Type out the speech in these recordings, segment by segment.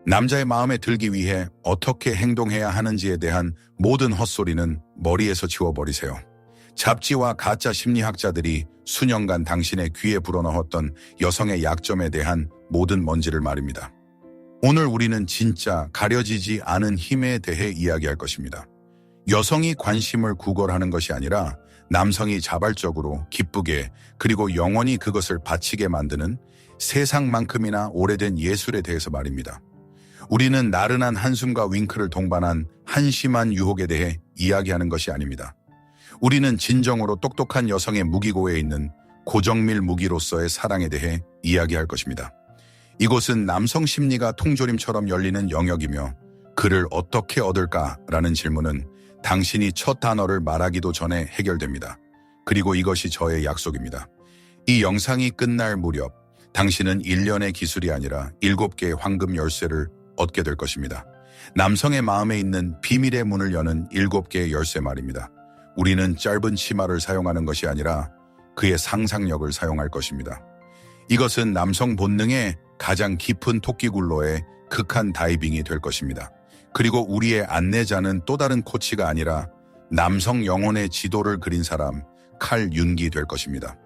남자의 마음에 들기 위해 어떻게 행동해야 하는지에 대한 모든 헛소리는 머리에서 지워버리세요. 잡지와 가짜 심리학자들이 수년간 당신의 귀에 불어넣었던 여성의 약점에 대한 모든 먼지를 말입니다. 오늘 우리는 진짜 가려지지 않은 힘에 대해 이야기할 것입니다. 여성이 관심을 구걸하는 것이 아니라 남성이 자발적으로 기쁘게 그리고 영원히 그것을 바치게 만드는 세상만큼이나 오래된 예술에 대해서 말입니다. 우리는 나른한 한숨과 윙크를 동반한 한심한 유혹에 대해 이야기하는 것이 아닙니다. 우리는 진정으로 똑똑한 여성의 무기고에 있는 고정밀 무기로서의 사랑에 대해 이야기할 것입니다. 이곳은 남성 심리가 통조림처럼 열리는 영역이며 그를 어떻게 얻을까라는 질문은 당신이 첫 단어를 말하기도 전에 해결됩니다. 그리고 이것이 저의 약속입니다. 이 영상이 끝날 무렵 당신은 1년의 기술이 아니라 7개의 황금 열쇠를 얻게 될 것입니다. 남성의 마음에 있는 비밀의 문을 여는 7개의 열쇠 말입니다. 우리는 짧은 치마를 사용하는 것이 아니라 그의 상상력을 사용할 것입니다. 이것은 남성 본능의 가장 깊은 토끼굴로의 극한 다이빙이 될 것입니다. 그리고 우리의 안내자는 또 다른 코치가 아니라 남성 영혼의 지도를 그린 사람 칼 윤기 될 것입니다.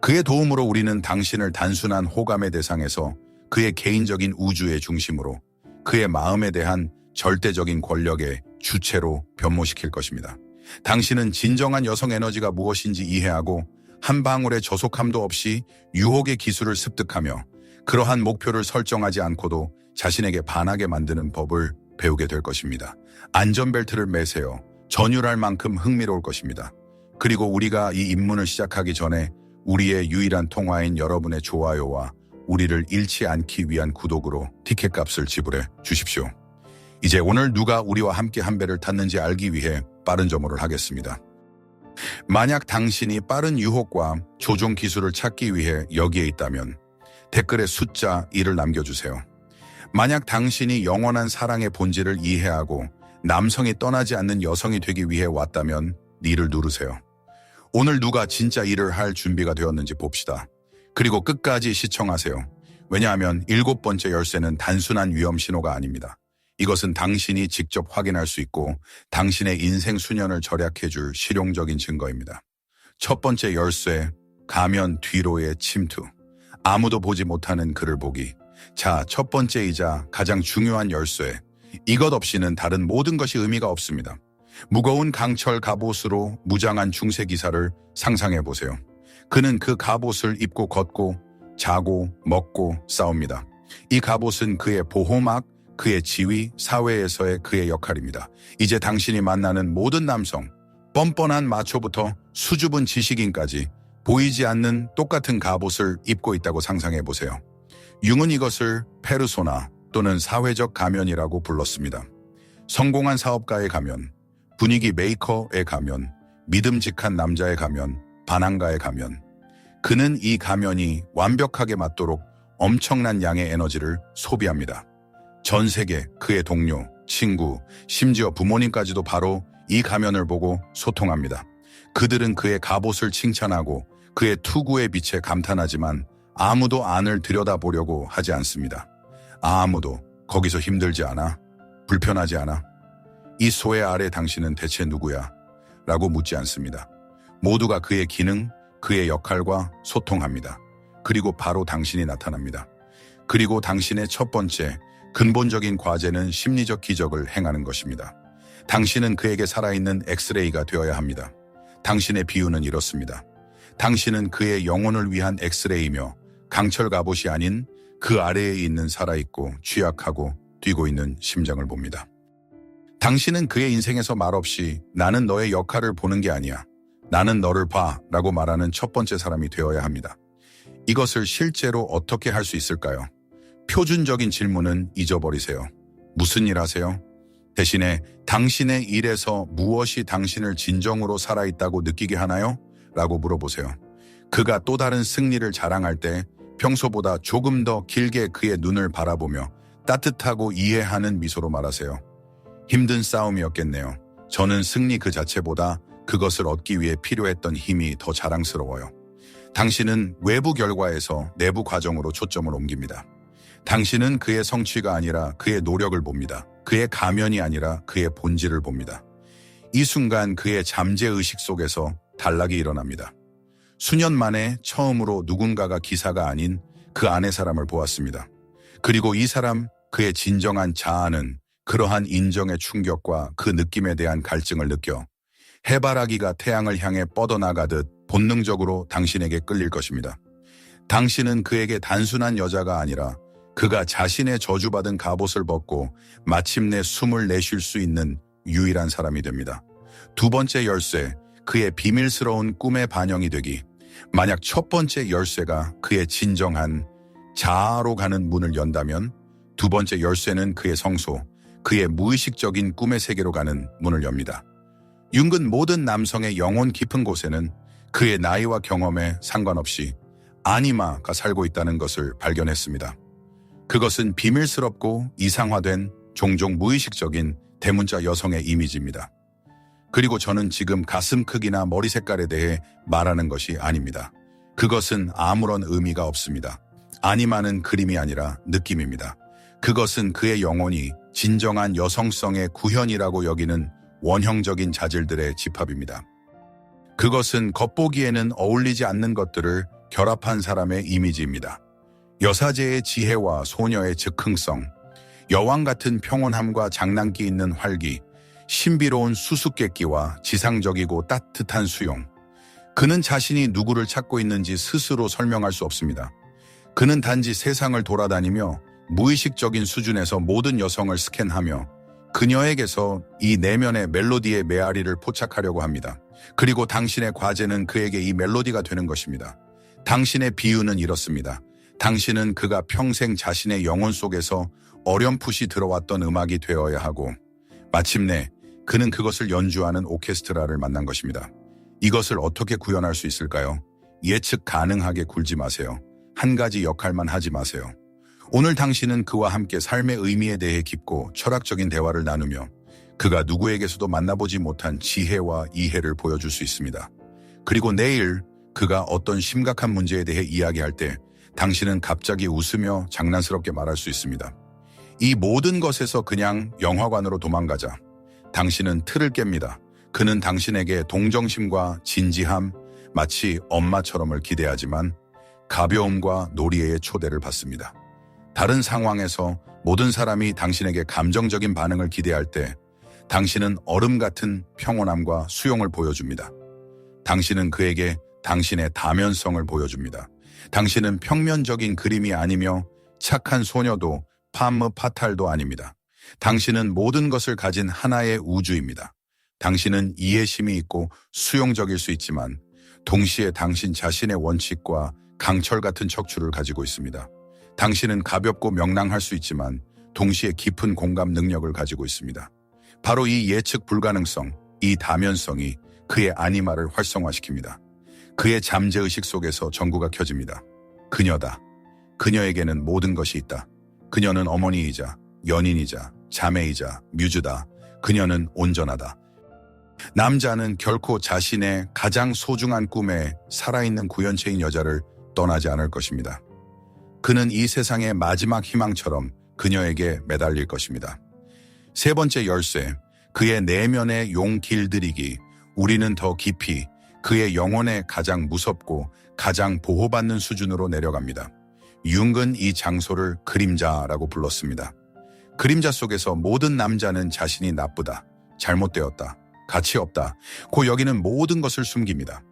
그의 도움으로 우리는 당신을 단순한 호감의 대상에서 그의 개인적인 우주의 중심으로 그의 마음에 대한 절대적인 권력의 주체로 변모시킬 것입니다. 당신은 진정한 여성 에너지가 무엇인지 이해하고 한 방울의 저속함도 없이 유혹의 기술을 습득하며 그러한 목표를 설정하지 않고도 자신에게 반하게 만드는 법을 배우게 될 것입니다. 안전벨트를 매세요. 전율할 만큼 흥미로울 것입니다. 그리고 우리가 이 입문을 시작하기 전에 우리의 유일한 통화인 여러분의 좋아요와 우리를 잃지 않기 위한 구독으로 티켓값을 지불해 주십시오. 이제 오늘 누가 우리와 함께 한 배를 탔는지 알기 위해 빠른 점호를 하겠습니다. 만약 당신이 빠른 유혹과 조종 기술을 찾기 위해 여기에 있다면 댓글에 숫자 1을 남겨주세요. 만약 당신이 영원한 사랑의 본질을 이해하고 남성이 떠나지 않는 여성이 되기 위해 왔다면 니를 누르세요. 오늘 누가 진짜 일을 할 준비가 되었는지 봅시다. 그리고 끝까지 시청하세요. 왜냐하면 7번째 열쇠는 단순한 위험 신호가 아닙니다. 이것은 당신이 직접 확인할 수 있고 당신의 인생 수년을 절약해줄 실용적인 증거입니다. 첫 번째 열쇠, 가면 뒤로의 침투. 아무도 보지 못하는 그를 보기. 자, 첫 번째이자 가장 중요한 열쇠. 이것 없이는 다른 모든 것이 의미가 없습니다. 무거운 강철 갑옷으로 무장한 중세 기사를 상상해 보세요. 그는 그 갑옷을 입고 걷고 자고 먹고 싸웁니다. 이 갑옷은 그의 보호막, 그의 지위, 사회에서의 그의 역할입니다. 이제 당신이 만나는 모든 남성, 뻔뻔한 마초부터 수줍은 지식인까지 보이지 않는 똑같은 갑옷을 입고 있다고 상상해 보세요. 융은 이것을 페르소나 또는 사회적 가면이라고 불렀습니다. 성공한 사업가의 가면, 분위기 메이커의 가면, 믿음직한 남자의 가면, 반항가의 가면. 그는 이 가면이 완벽하게 맞도록 엄청난 양의 에너지를 소비합니다. 전 세계 그의 동료, 친구, 심지어 부모님까지도 바로 이 가면을 보고 소통합니다. 그들은 그의 갑옷을 칭찬하고 그의 투구의 빛에 감탄하지만 아무도 안을 들여다보려고 하지 않습니다. 아무도 거기서 힘들지 않아? 불편하지 않아? 이 소외 아래 당신은 대체 누구야? 라고 묻지 않습니다. 모두가 그의 기능, 그의 역할과 소통합니다. 그리고 바로 당신이 나타납니다. 그리고 당신의 첫 번째, 근본적인 과제는 심리적 기적을 행하는 것입니다. 당신은 그에게 살아있는 엑스레이가 되어야 합니다. 당신의 비유는 이렇습니다. 당신은 그의 영혼을 위한 엑스레이며 강철 갑옷이 아닌 그 아래에 있는 살아있고 취약하고 뛰고 있는 심장을 봅니다. 당신은 그의 인생에서 말없이 나는 너의 역할을 보는 게 아니야. 나는 너를 봐 라고 말하는 첫 번째 사람이 되어야 합니다. 이것을 실제로 어떻게 할 수 있을까요? 표준적인 질문은 잊어버리세요. 무슨 일 하세요? 대신에 당신의 일에서 무엇이 당신을 진정으로 살아있다고 느끼게 하나요? 라고 물어보세요. 그가 또 다른 승리를 자랑할 때 평소보다 조금 더 길게 그의 눈을 바라보며 따뜻하고 이해하는 미소로 말하세요. 힘든 싸움이었겠네요. 저는 승리 그 자체보다 그것을 얻기 위해 필요했던 힘이 더 자랑스러워요. 당신은 외부 결과에서 내부 과정으로 초점을 옮깁니다. 당신은 그의 성취가 아니라 그의 노력을 봅니다. 그의 가면이 아니라 그의 본질을 봅니다. 이 순간 그의 잠재의식 속에서 단락이 일어납니다. 수년 만에 처음으로 누군가가 기사가 아닌 그 안의 사람을 보았습니다. 그리고 이 사람, 그의 진정한 자아는 그러한 인정의 충격과 그 느낌에 대한 갈증을 느껴 해바라기가 태양을 향해 뻗어나가듯 본능적으로 당신에게 끌릴 것입니다. 당신은 그에게 단순한 여자가 아니라 그가 자신의 저주받은 갑옷을 벗고 마침내 숨을 내쉴 수 있는 유일한 사람이 됩니다. 두 번째 열쇠, 그의 비밀스러운 꿈의 반영이 되기. 만약 첫 번째 열쇠가 그의 진정한 자아로 가는 문을 연다면 두 번째 열쇠는 그의 성소, 그의 무의식적인 꿈의 세계로 가는 문을 엽니다. 융은 모든 남성의 영혼 깊은 곳에는 그의 나이와 경험에 상관없이 아니마가 살고 있다는 것을 발견했습니다. 그것은 비밀스럽고 이상화된 종종 무의식적인 대문자 여성의 이미지입니다. 그리고 저는 지금 가슴 크기나 머리 색깔에 대해 말하는 것이 아닙니다. 그것은 아무런 의미가 없습니다. 아니마는 그림이 아니라 느낌입니다. 그것은 그의 영혼이 진정한 여성성의 구현이라고 여기는 원형적인 자질들의 집합입니다. 그것은 겉보기에는 어울리지 않는 것들을 결합한 사람의 이미지입니다. 여사제의 지혜와 소녀의 즉흥성, 여왕 같은 평온함과 장난기 있는 활기, 신비로운 수수께끼와 지상적이고 따뜻한 수용. 그는 자신이 누구를 찾고 있는지 스스로 설명할 수 없습니다. 그는 단지 세상을 돌아다니며 무의식적인 수준에서 모든 여성을 스캔하며 그녀에게서 이 내면의 멜로디의 메아리를 포착하려고 합니다. 그리고 당신의 과제는 그에게 이 멜로디가 되는 것입니다. 당신의 비유는 이렇습니다. 당신은 그가 평생 자신의 영혼 속에서 어렴풋이 들어왔던 음악이 되어야 하고 마침내 그는 그것을 연주하는 오케스트라를 만난 것입니다. 이것을 어떻게 구현할 수 있을까요? 예측 가능하게 굴지 마세요. 한 가지 역할만 하지 마세요. 오늘 당신은 그와 함께 삶의 의미에 대해 깊고 철학적인 대화를 나누며 그가 누구에게서도 만나보지 못한 지혜와 이해를 보여줄 수 있습니다. 그리고 내일 그가 어떤 심각한 문제에 대해 이야기할 때 당신은 갑자기 웃으며 장난스럽게 말할 수 있습니다. 이 모든 것에서 그냥 영화관으로 도망가자. 당신은 틀을 깹니다. 그는 당신에게 동정심과 진지함, 마치 엄마처럼을 기대하지만 가벼움과 놀이의 초대를 받습니다. 다른 상황에서 모든 사람이 당신에게 감정적인 반응을 기대할 때 당신은 얼음 같은 평온함과 수용을 보여줍니다. 당신은 그에게 당신의 다면성을 보여줍니다. 당신은 평면적인 그림이 아니며 착한 소녀도 파무 파탈도 아닙니다. 당신은 모든 것을 가진 하나의 우주입니다. 당신은 이해심이 있고 수용적일 수 있지만 동시에 당신 자신의 원칙과 강철 같은 척추를 가지고 있습니다. 당신은 가볍고 명랑할 수 있지만 동시에 깊은 공감 능력을 가지고 있습니다. 바로 이 예측 불가능성, 이 다면성이 그의 아니마를 활성화시킵니다. 그의 잠재의식 속에서 전구가 켜집니다. 그녀다. 그녀에게는 모든 것이 있다. 그녀는 어머니이자 연인이자 자매이자 뮤즈다. 그녀는 온전하다. 남자는 결코 자신의 가장 소중한 꿈에 살아있는 구연체인 여자를 떠나지 않을 것입니다. 그는 이 세상의 마지막 희망처럼 그녀에게 매달릴 것입니다. 세 번째 열쇠, 그의 내면의 용 길들이기. 우리는 더 깊이 그의 영혼의 가장 무섭고 가장 보호받는 수준으로 내려갑니다. 융은 이 장소를 그림자라고 불렀습니다. 그림자 속에서 모든 남자는 자신이 나쁘다, 잘못되었다, 가치 없다, 고 여기는 모든 것을 숨깁니다.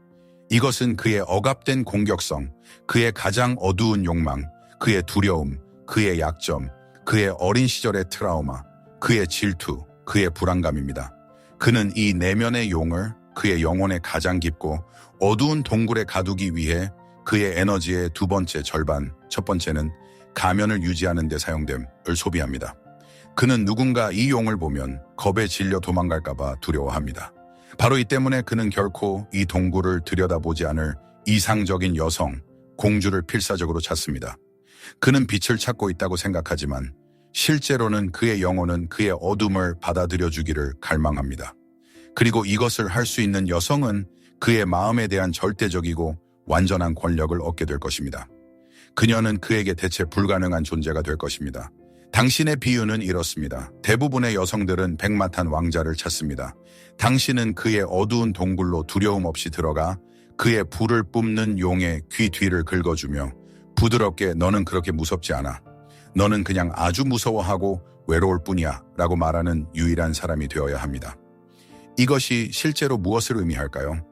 이것은 그의 억압된 공격성, 그의 가장 어두운 욕망, 그의 두려움, 그의 약점, 그의 어린 시절의 트라우마, 그의 질투, 그의 불안감입니다. 그는 이 내면의 용을 그의 영혼의 가장 깊고 어두운 동굴에 가두기 위해 그의 에너지의 두 번째 절반, 첫 번째는 가면을 유지하는 데 사용됨을 소비합니다. 그는 누군가 이 용을 보면 겁에 질려 도망갈까봐 두려워합니다. 바로 이 때문에 그는 결코 이 동굴을 들여다보지 않을 이상적인 여성, 공주를 필사적으로 찾습니다. 그는 빛을 찾고 있다고 생각하지만 실제로는 그의 영혼은 그의 어둠을 받아들여주기를 갈망합니다. 그리고 이것을 할 수 있는 여성은 그의 마음에 대한 절대적이고 완전한 권력을 얻게 될 것입니다. 그녀는 그에게 대체 불가능한 존재가 될 것입니다. 당신의 비유는 이렇습니다. 대부분의 여성들은 백마탄 왕자를 찾습니다. 당신은 그의 어두운 동굴로 두려움 없이 들어가 그의 불을 뿜는 용의 귀 뒤를 긁어주며 부드럽게 너는 그렇게 무섭지 않아. 너는 그냥 아주 무서워하고 외로울 뿐이야 라고 말하는 유일한 사람이 되어야 합니다. 이것이 실제로 무엇을 의미할까요?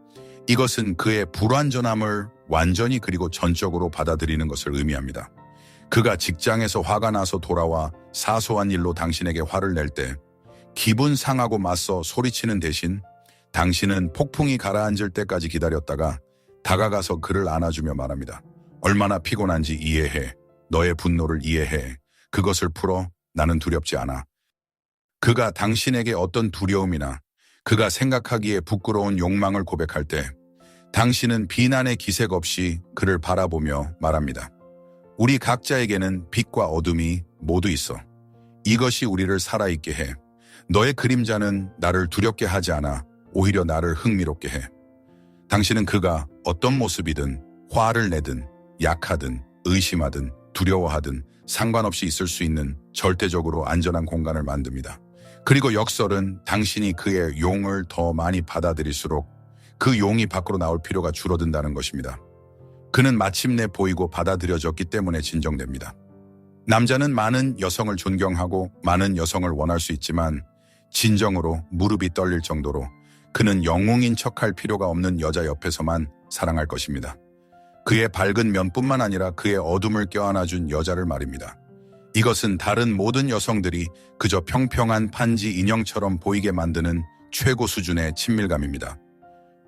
이것은 그의 불완전함을 완전히 그리고 전적으로 받아들이는 것을 의미합니다. 그가 직장에서 화가 나서 돌아와 사소한 일로 당신에게 화를 낼 때 기분 상하고 맞서 소리치는 대신 당신은 폭풍이 가라앉을 때까지 기다렸다가 다가가서 그를 안아주며 말합니다. 얼마나 피곤한지 이해해. 너의 분노를 이해해. 그것을 풀어. 나는 두렵지 않아. 그가 당신에게 어떤 두려움이나 그가 생각하기에 부끄러운 욕망을 고백할 때 당신은 비난의 기색 없이 그를 바라보며 말합니다. 우리 각자에게는 빛과 어둠이 모두 있어. 이것이 우리를 살아있게 해. 너의 그림자는 나를 두렵게 하지 않아. 오히려 나를 흥미롭게 해. 당신은 그가 어떤 모습이든 화를 내든 약하든 의심하든 두려워하든 상관없이 있을 수 있는 절대적으로 안전한 공간을 만듭니다. 그리고 역설은 당신이 그의 용을 더 많이 받아들일수록 그 용이 밖으로 나올 필요가 줄어든다는 것입니다. 그는 마침내 보이고 받아들여졌기 때문에 진정됩니다. 남자는 많은 여성을 존경하고 많은 여성을 원할 수 있지만 진정으로 무릎이 떨릴 정도로 그는 영웅인 척할 필요가 없는 여자 옆에서만 사랑할 것입니다. 그의 밝은 면뿐만 아니라 그의 어둠을 껴안아준 여자를 말입니다. 이것은 다른 모든 여성들이 그저 평평한 판지 인형처럼 보이게 만드는 최고 수준의 친밀감입니다.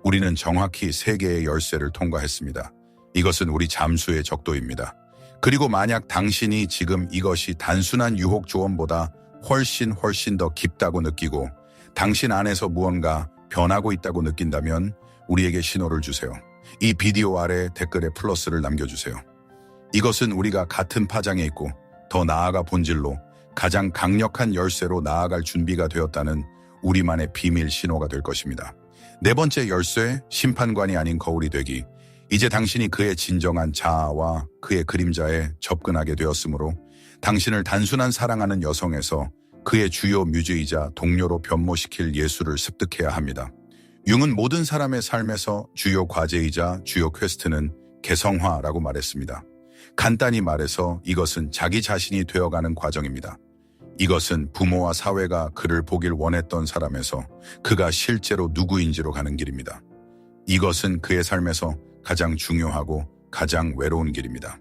우리는 정확히 3개의 열쇠를 통과했습니다. 이것은 우리 잠수의 적도입니다. 그리고 만약 당신이 지금 이것이 단순한 유혹 조언보다 훨씬 더 깊다고 느끼고 당신 안에서 무언가 변하고 있다고 느낀다면 우리에게 신호를 주세요. 이 비디오 아래 댓글에 플러스를 남겨주세요. 이것은 우리가 같은 파장에 있고 더 나아가 본질로 가장 강력한 열쇠로 나아갈 준비가 되었다는 우리만의 비밀 신호가 될 것입니다. 4번째 열쇠, 심판관이 아닌 거울이 되기. 이제 당신이 그의 진정한 자아와 그의 그림자에 접근하게 되었으므로 당신을 단순한 사랑하는 여성에서 그의 주요 뮤즈이자 동료로 변모시킬 예수를 습득해야 합니다. 융은 모든 사람의 삶에서 주요 과제이자 주요 퀘스트는 개성화라고 말했습니다. 간단히 말해서 이것은 자기 자신이 되어가는 과정입니다. 이것은 부모와 사회가 그를 보길 원했던 사람에서 그가 실제로 누구인지로 가는 길입니다. 이것은 그의 삶에서 가장 중요하고 가장 외로운 길입니다.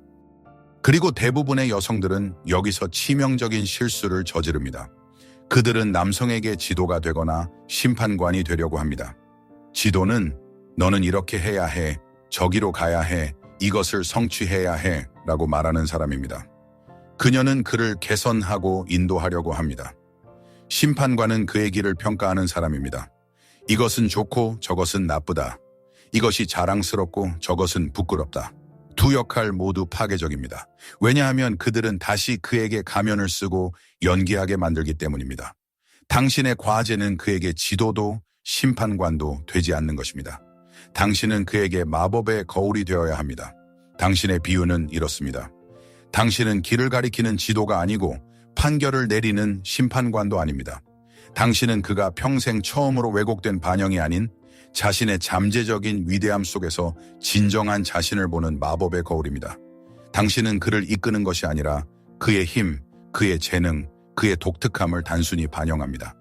그리고 대부분의 여성들은 여기서 치명적인 실수를 저지릅니다. 그들은 남성에게 지도가 되거나 심판관이 되려고 합니다. 지도는 너는 이렇게 해야 해, 저기로 가야 해, 이것을 성취해야 해 라고 말하는 사람입니다. 그녀는 그를 개선하고 인도하려고 합니다. 심판관은 그의 길을 평가하는 사람입니다. 이것은 좋고 저것은 나쁘다. 이것이 자랑스럽고 저것은 부끄럽다. 두 역할 모두 파괴적입니다. 왜냐하면 그들은 다시 그에게 가면을 쓰고 연기하게 만들기 때문입니다. 당신의 과제는 그에게 지도도 심판관도 되지 않는 것입니다. 당신은 그에게 마법의 거울이 되어야 합니다. 당신의 비유는 이렇습니다. 당신은 길을 가리키는 지도가 아니고 판결을 내리는 심판관도 아닙니다. 당신은 그가 평생 처음으로 왜곡된 반영이 아닌 자신의 잠재적인 위대함 속에서 진정한 자신을 보는 마법의 거울입니다. 당신은 그를 이끄는 것이 아니라 그의 힘, 그의 재능, 그의 독특함을 단순히 반영합니다.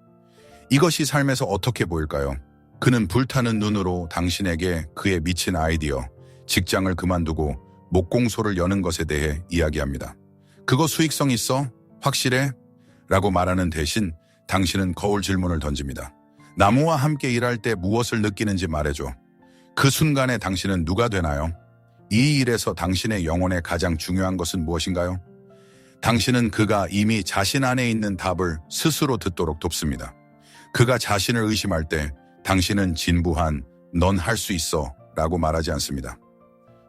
이것이 삶에서 어떻게 보일까요? 그는 불타는 눈으로 당신에게 그의 미친 아이디어, 직장을 그만두고 목공소를 여는 것에 대해 이야기합니다. 그거 수익성 있어? 확실해? 라고 말하는 대신 당신은 거울 질문을 던집니다. 나무와 함께 일할 때 무엇을 느끼는지 말해줘. 그 순간에 당신은 누가 되나요? 이 일에서 당신의 영혼에 가장 중요한 것은 무엇인가요? 당신은 그가 이미 자신 안에 있는 답을 스스로 듣도록 돕습니다. 그가 자신을 의심할 때 당신은 진부한 넌 할 수 있어 라고 말하지 않습니다.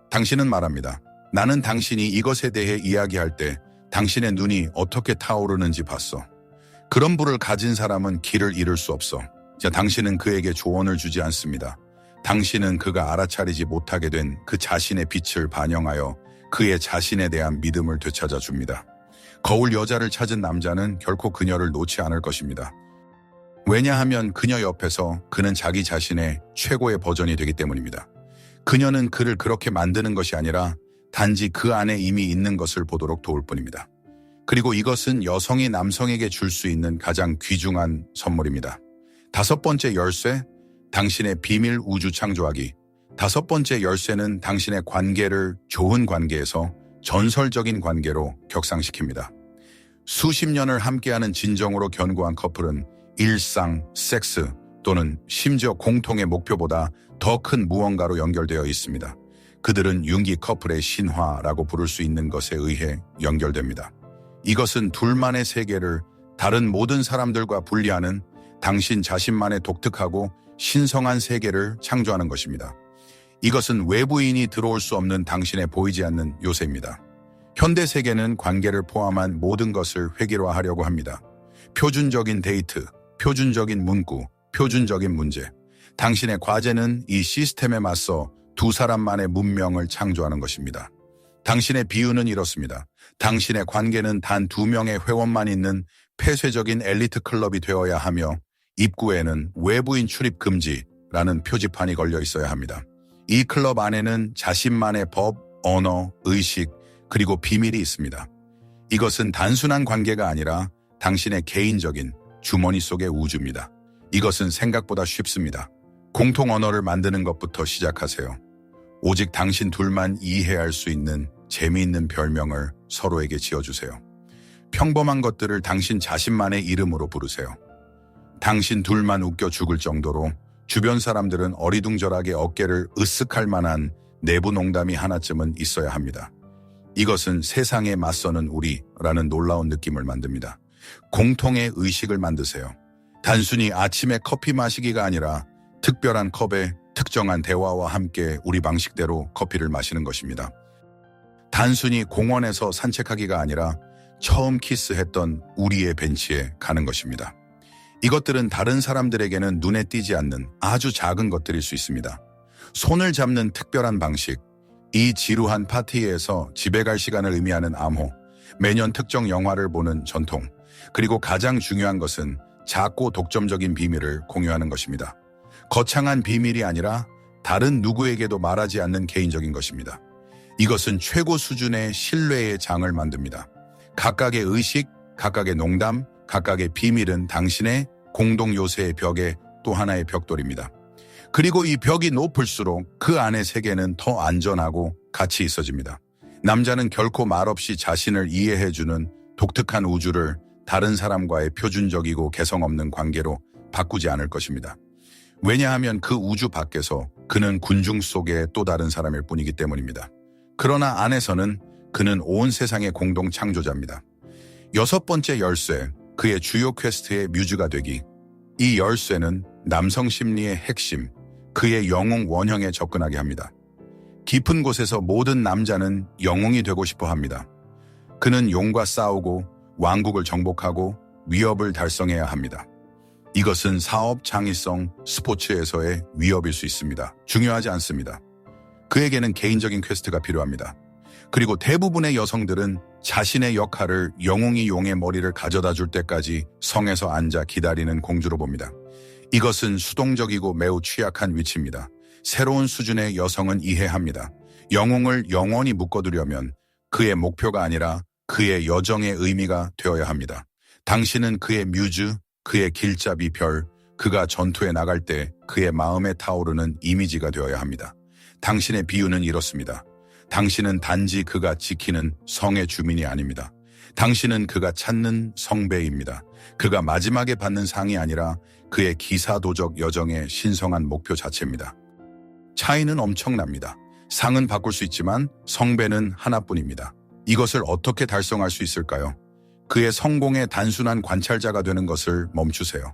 당신은 말합니다. 나는 당신이 이것에 대해 이야기할 때 당신의 눈이 어떻게 타오르는지 봤어. 그런 불을 가진 사람은 길을 잃을 수 없어. 당신은 그에게 조언을 주지 않습니다. 당신은 그가 알아차리지 못하게 된 그 자신의 빛을 반영하여 그의 자신에 대한 믿음을 되찾아 줍니다. 거울 여자를 찾은 남자는 결코 그녀를 놓지 않을 것입니다. 왜냐하면 그녀 옆에서 그는 자기 자신의 최고의 버전이 되기 때문입니다. 그녀는 그를 그렇게 만드는 것이 아니라 단지 그 안에 이미 있는 것을 보도록 도울 뿐입니다. 그리고 이것은 여성이 남성에게 줄 수 있는 가장 귀중한 선물입니다. 5번째 열쇠, 당신의 비밀 우주 창조하기. 5번째 열쇠는 당신의 관계를 좋은 관계에서 전설적인 관계로 격상시킵니다. 수십 년을 함께하는 진정으로 견고한 커플은 일상, 섹스 또는 심지어 공통의 목표보다 더 큰 무언가로 연결되어 있습니다. 그들은 융기 커플의 신화라고 부를 수 있는 것에 의해 연결됩니다. 이것은 둘만의 세계를 다른 모든 사람들과 분리하는 당신 자신만의 독특하고 신성한 세계를 창조하는 것입니다. 이것은 외부인이 들어올 수 없는 당신의 보이지 않는 요새입니다. 현대 세계는 관계를 포함한 모든 것을 획일화하려고 합니다. 표준적인 데이트, 표준적인 문구, 표준적인 문제. 당신의 과제는 이 시스템에 맞서 두 사람만의 문명을 창조하는 것입니다. 당신의 비유는 이렇습니다. 당신의 관계는 단 2명의 회원만 있는 폐쇄적인 엘리트 클럽이 되어야 하며 입구에는 외부인 출입 금지라는 표지판이 걸려 있어야 합니다. 이 클럽 안에는 자신만의 법, 언어, 의식, 그리고 비밀이 있습니다. 이것은 단순한 관계가 아니라 당신의 개인적인 주머니 속의 우주입니다. 이것은 생각보다 쉽습니다. 공통 언어를 만드는 것부터 시작하세요. 오직 당신 둘만 이해할 수 있는 재미있는 별명을 서로에게 지어주세요. 평범한 것들을 당신 자신만의 이름으로 부르세요. 당신 둘만 웃겨 죽을 정도로 주변 사람들은 어리둥절하게 어깨를 으쓱할 만한 내부 농담이 하나쯤은 있어야 합니다. 이것은 세상에 맞서는 우리라는 놀라운 느낌을 만듭니다. 공통의 의식을 만드세요. 단순히 아침에 커피 마시기가 아니라 특별한 컵에 특정한 대화와 함께 우리 방식대로 커피를 마시는 것입니다. 단순히 공원에서 산책하기가 아니라 처음 키스했던 우리의 벤치에 가는 것입니다. 이것들은 다른 사람들에게는 눈에 띄지 않는 아주 작은 것들일 수 있습니다. 손을 잡는 특별한 방식, 이 지루한 파티에서 집에 갈 시간을 의미하는 암호, 매년 특정 영화를 보는 전통, 그리고 가장 중요한 것은 작고 독점적인 비밀을 공유하는 것입니다. 거창한 비밀이 아니라 다른 누구에게도 말하지 않는 개인적인 것입니다. 이것은 최고 수준의 신뢰의 장을 만듭니다. 각각의 의식, 각각의 농담, 각각의 비밀은 당신의 공동 요새의 벽에 또 하나의 벽돌입니다. 그리고 이 벽이 높을수록 그 안의 세계는 더 안전하고 가치 있어집니다. 남자는 결코 말없이 자신을 이해해주는 독특한 우주를 다른 사람과의 표준적이고 개성 없는 관계로 바꾸지 않을 것입니다. 왜냐하면 그 우주 밖에서 그는 군중 속의 또 다른 사람일 뿐이기 때문입니다. 그러나 안에서는 그는 온 세상의 공동 창조자입니다. 6번째 열쇠, 그의 주요 퀘스트의 뮤즈가 되기. 이 열쇠는 남성 심리의 핵심, 그의 영웅 원형에 접근하게 합니다. 깊은 곳에서 모든 남자는 영웅이 되고 싶어 합니다. 그는 용과 싸우고 왕국을 정복하고 위협을 달성해야 합니다. 이것은 사업, 창의성, 스포츠에서의 위협일 수 있습니다. 중요하지 않습니다. 그에게는 개인적인 퀘스트가 필요합니다. 그리고 대부분의 여성들은 자신의 역할을 영웅이 용의 머리를 가져다 줄 때까지 성에서 앉아 기다리는 공주로 봅니다. 이것은 수동적이고 매우 취약한 위치입니다. 새로운 수준의 여성은 이해합니다. 영웅을 영원히 묶어두려면 그의 목표가 아니라 그의 여정의 의미가 되어야 합니다. 당신은 그의 뮤즈, 그의 길잡이 별, 그가 전투에 나갈 때 그의 마음에 타오르는 이미지가 되어야 합니다. 당신의 비유는 이렇습니다. 당신은 단지 그가 지키는 성의 주민이 아닙니다. 당신은 그가 찾는 성배입니다. 그가 마지막에 받는 상이 아니라 그의 기사도적 여정의 신성한 목표 자체입니다. 차이는 엄청납니다. 상은 바꿀 수 있지만 성배는 하나뿐입니다. 이것을 어떻게 달성할 수 있을까요? 그의 성공의 단순한 관찰자가 되는 것을 멈추세요.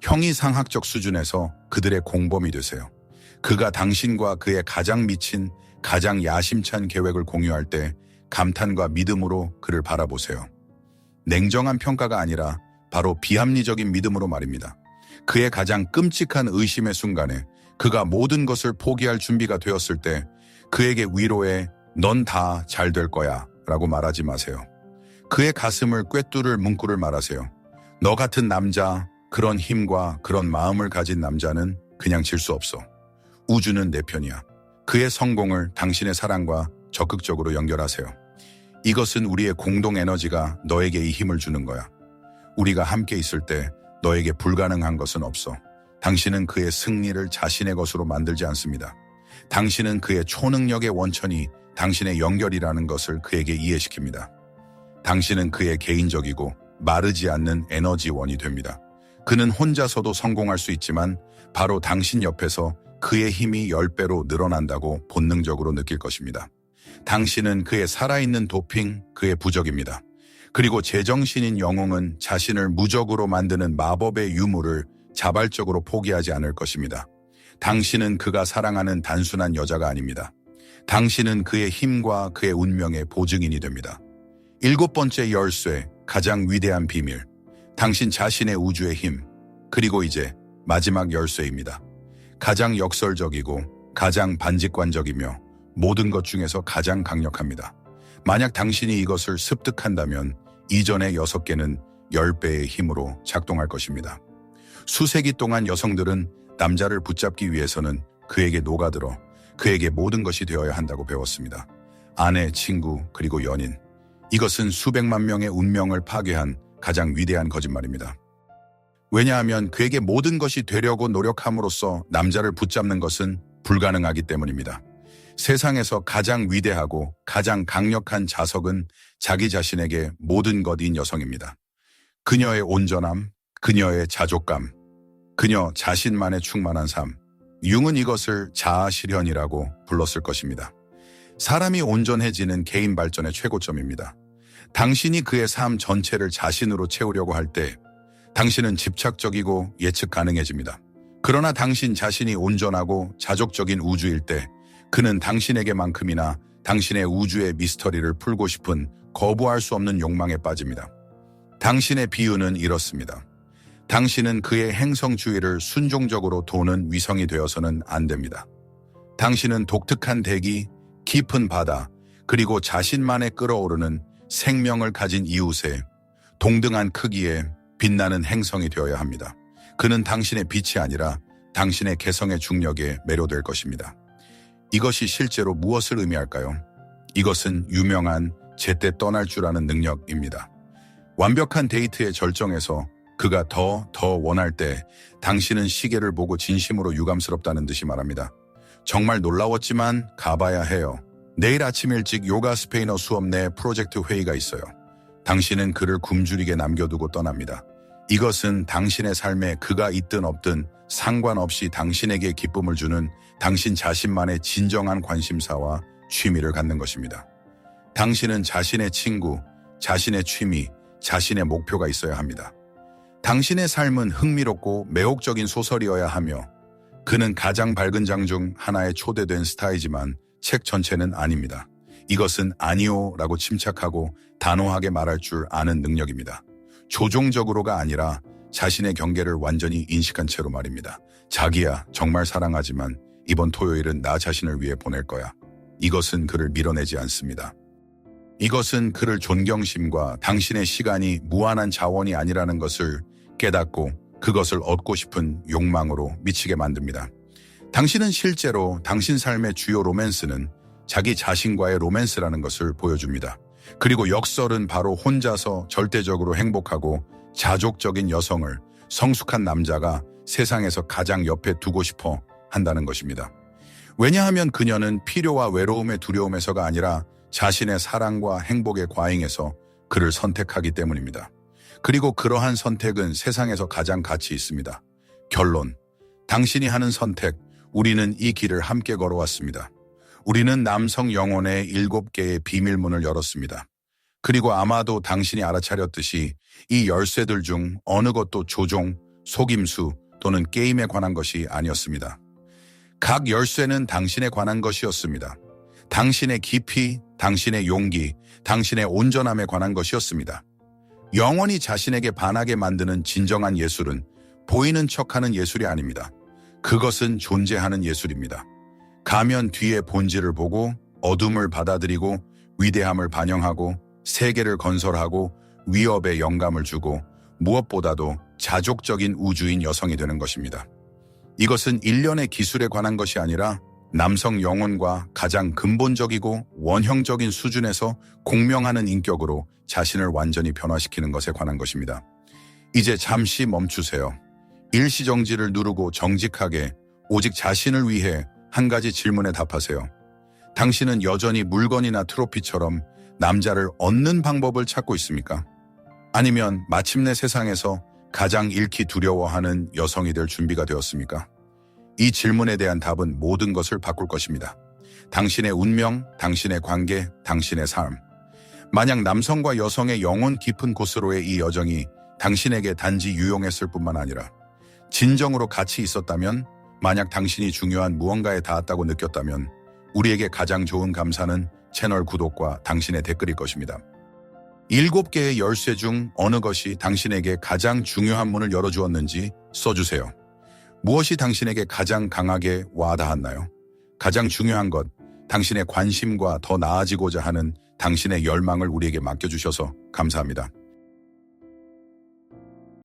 형이상학적 수준에서 그들의 공범이 되세요. 그가 당신과 그의 가장 미친, 가장 야심찬 계획을 공유할 때 감탄과 믿음으로 그를 바라보세요. 냉정한 평가가 아니라 바로 비합리적인 믿음으로 말입니다. 그의 가장 끔찍한 의심의 순간에 그가 모든 것을 포기할 준비가 되었을 때 그에게 위로의 넌 다 잘 될 거야 라고 말하지 마세요. 그의 가슴을 꿰뚫을 문구를 말하세요. 너 같은 남자, 그런 힘과 그런 마음을 가진 남자는 그냥 질 수 없어. 우주는 내 편이야. 그의 성공을 당신의 사랑과 적극적으로 연결하세요. 이것은 우리의 공동 에너지가 너에게 이 힘을 주는 거야. 우리가 함께 있을 때 너에게 불가능한 것은 없어. 당신은 그의 승리를 자신의 것으로 만들지 않습니다. 당신은 그의 초능력의 원천이 당신의 연결이라는 것을 그에게 이해시킵니다. 당신은 그의 개인적이고 마르지 않는 에너지원이 됩니다. 그는 혼자서도 성공할 수 있지만 바로 당신 옆에서 그의 힘이 10배로 늘어난다고 본능적으로 느낄 것입니다. 당신은 그의 살아있는 도핑, 그의 부적입니다. 그리고 제정신인 영웅은 자신을 무적으로 만드는 마법의 유물을 자발적으로 포기하지 않을 것입니다. 당신은 그가 사랑하는 단순한 여자가 아닙니다. 당신은 그의 힘과 그의 운명의 보증인이 됩니다. 7번째 열쇠, 가장 위대한 비밀. 당신 자신의 우주의 힘. 그리고 이제 마지막 열쇠입니다. 가장 역설적이고 가장 반직관적이며 모든 것 중에서 가장 강력합니다. 만약 당신이 이것을 습득한다면 이전의 6개는 10배의 힘으로 작동할 것입니다. 수세기 동안 여성들은 남자를 붙잡기 위해서는 그에게 녹아들어 그에게 모든 것이 되어야 한다고 배웠습니다. 아내, 친구, 그리고 연인. 이것은 수백만 명의 운명을 파괴한 가장 위대한 거짓말입니다. 왜냐하면 그에게 모든 것이 되려고 노력함으로써 남자를 붙잡는 것은 불가능하기 때문입니다. 세상에서 가장 위대하고 가장 강력한 자석은 자기 자신에게 모든 것인 여성입니다. 그녀의 온전함, 그녀의 자족감, 그녀 자신만의 충만한 삶. 융은 이것을 자아실현이라고 불렀을 것입니다. 사람이 온전해지는 개인 발전의 최고점입니다. 당신이 그의 삶 전체를 자신으로 채우려고 할 때 당신은 집착적이고 예측 가능해집니다. 그러나 당신 자신이 온전하고 자족적인 우주일 때 그는 당신에게만큼이나 당신의 우주의 미스터리를 풀고 싶은 거부할 수 없는 욕망에 빠집니다. 당신의 비유는 이렇습니다. 당신은 그의 행성 주위를 순종적으로 도는 위성이 되어서는 안 됩니다. 당신은 독특한 대기, 깊은 바다, 그리고 자신만의 끓어오르는 생명을 가진 이웃에 동등한 크기의 빛나는 행성이 되어야 합니다. 그는 당신의 빛이 아니라 당신의 개성의 중력에 매료될 것입니다. 이것이 실제로 무엇을 의미할까요? 이것은 유명한 제때 떠날 줄 아는 능력입니다. 완벽한 데이트의 절정에서 그가 더 원할 때 당신은 시계를 보고 진심으로 유감스럽다는 듯이 말합니다. 정말 놀라웠지만 가봐야 해요. 내일 아침 일찍 요가 스페인어 수업 내 프로젝트 회의가 있어요. 당신은 그를 굶주리게 남겨두고 떠납니다. 이것은 당신의 삶에 그가 있든 없든 상관없이 당신에게 기쁨을 주는 당신 자신만의 진정한 관심사와 취미를 갖는 것입니다. 당신은 자신의 친구, 자신의 취미, 자신의 목표가 있어야 합니다. 당신의 삶은 흥미롭고 매혹적인 소설이어야 하며 그는 가장 밝은 장 중 하나에 초대된 스타이지만 책 전체는 아닙니다. 이것은 아니오라고 침착하고 단호하게 말할 줄 아는 능력입니다. 조종적으로가 아니라 자신의 경계를 완전히 인식한 채로 말입니다. 자기야, 정말 사랑하지만 이번 토요일은 나 자신을 위해 보낼 거야. 이것은 그를 밀어내지 않습니다. 이것은 그를 존경심과 당신의 시간이 무한한 자원이 아니라는 것을 깨닫고 그것을 얻고 싶은 욕망으로 미치게 만듭니다. 당신은 실제로 당신 삶의 주요 로맨스는 자기 자신과의 로맨스라는 것을 보여줍니다. 그리고 역설은 바로 혼자서 절대적으로 행복하고 자족적인 여성을 성숙한 남자가 세상에서 가장 옆에 두고 싶어 한다는 것입니다. 왜냐하면 그녀는 필요와 외로움의 두려움에서가 아니라 자신의 사랑과 행복의 과잉에서 그를 선택하기 때문입니다. 그리고 그러한 선택은 세상에서 가장 가치 있습니다. 결론, 당신이 하는 선택, 우리는 이 길을 함께 걸어왔습니다. 우리는 남성 영혼의 7개의 비밀문을 열었습니다. 그리고 아마도 당신이 알아차렸듯이 이 열쇠들 중 어느 것도 조종, 속임수 또는 게임에 관한 것이 아니었습니다. 각 열쇠는 당신에 관한 것이었습니다. 당신의 깊이, 당신의 용기, 당신의 온전함에 관한 것이었습니다. 영원히 자신에게 반하게 만드는 진정한 예술은 보이는 척하는 예술이 아닙니다. 그것은 존재하는 예술입니다. 가면 뒤의 본질을 보고 어둠을 받아들이고 위대함을 반영하고 세계를 건설하고 위협에 영감을 주고 무엇보다도 자족적인 우주인 여성이 되는 것입니다. 이것은 일련의 기술에 관한 것이 아니라 남성 영혼과 가장 근본적이고 원형적인 수준에서 공명하는 인격으로 자신을 완전히 변화시키는 것에 관한 것입니다. 이제 잠시 멈추세요. 일시정지를 누르고 정직하게 오직 자신을 위해 한 가지 질문에 답하세요. 당신은 여전히 물건이나 트로피처럼 남자를 얻는 방법을 찾고 있습니까? 아니면 마침내 세상에서 가장 잃기 두려워하는 여성이 될 준비가 되었습니까? 이 질문에 대한 답은 모든 것을 바꿀 것입니다. 당신의 운명, 당신의 관계, 당신의 삶. 만약 남성과 여성의 영혼 깊은 곳으로의 이 여정이 당신에게 단지 유용했을 뿐만 아니라 진정으로 가치 있었다면, 만약 당신이 중요한 무언가에 닿았다고 느꼈다면 우리에게 가장 좋은 감사는 채널 구독과 당신의 댓글일 것입니다. 7개의 열쇠 중 어느 것이 당신에게 가장 중요한 문을 열어주었는지 써주세요. 무엇이 당신에게 가장 강하게 와닿았나요? 가장 중요한 것, 당신의 관심과 더 나아지고자 하는 당신의 열망을 우리에게 맡겨주셔서 감사합니다.